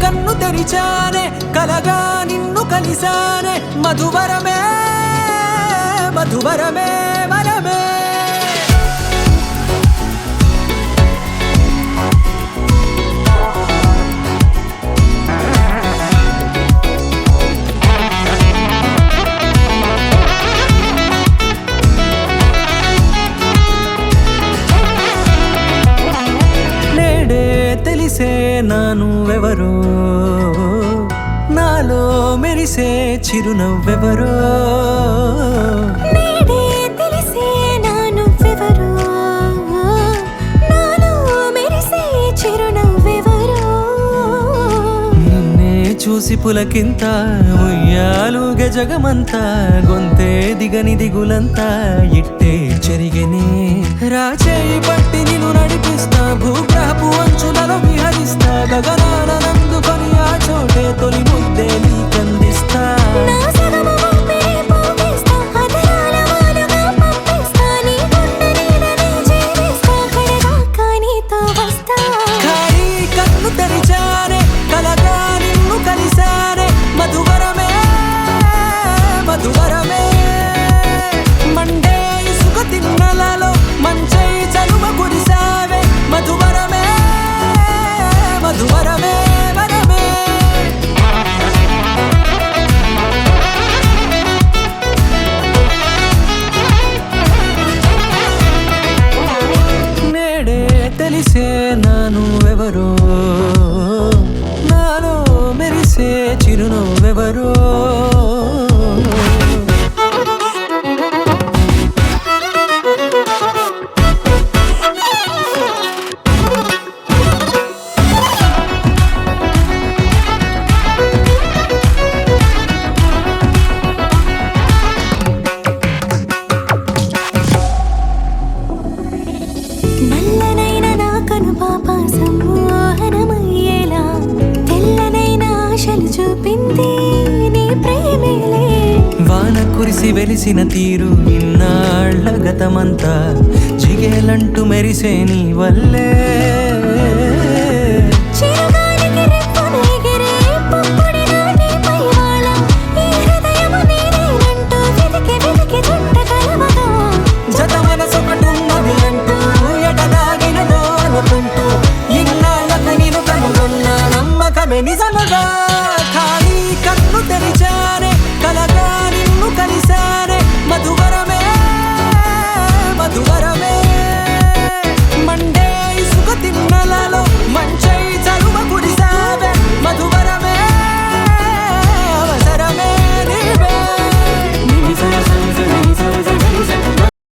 కన్ను తెరిచానే కలగా నిన్ను కలిసానే మధువరమే మధువరమే వరమే తెలిసే నానువెవరో నాలో మెరిసే చిరునవ్వెవరో నేడే తెలిసే నానువెవరో నాలో మెరిసే చిరునవ్వెవరో నిన్నే చూసి పులకింత ఉయ్యాలుగే జగమంతా గొంతే దిగని దిగులంతా ఇట్టే చెరిగెనే రాచేయి పట్టి నిన్ను నడిపిస్తా భూగ్రహపు అంచులలో విహరిస్తా గగనాన నందుకొని ఆ చోటే తొలి ముద్దే నీకందిస్తా నా సగము ఊపిరి పోగేస్తా అదరాల వానగా పంపిస్తా నీ గుండె నీడనే జీవిస్తా కడదాకా నీతో వస్తా ఖాళీ కన్ను తెరిచానే కలగా నిన్ను కలిసానే మధువరమే మధువరమే మండే ఇసుక తిన్నలలో మంచై చలువ కురిసావే మధువరమే మధువరమే వరమే నేడే తెలిసే నానువెవరో నాలో మెరిసే చిరునవ్వెవరో నల్లనైన నా కనుపాప సమ్మోహనమయ్యేలా తెల్లనైన ఆశలు చూపింది నీ ప్రేమేలే వాన కురిసి వెలిసిన తీరు ఇన్నాళ్ల గతమంతా జిగేలంటూ మెరిసే నీ వల్లే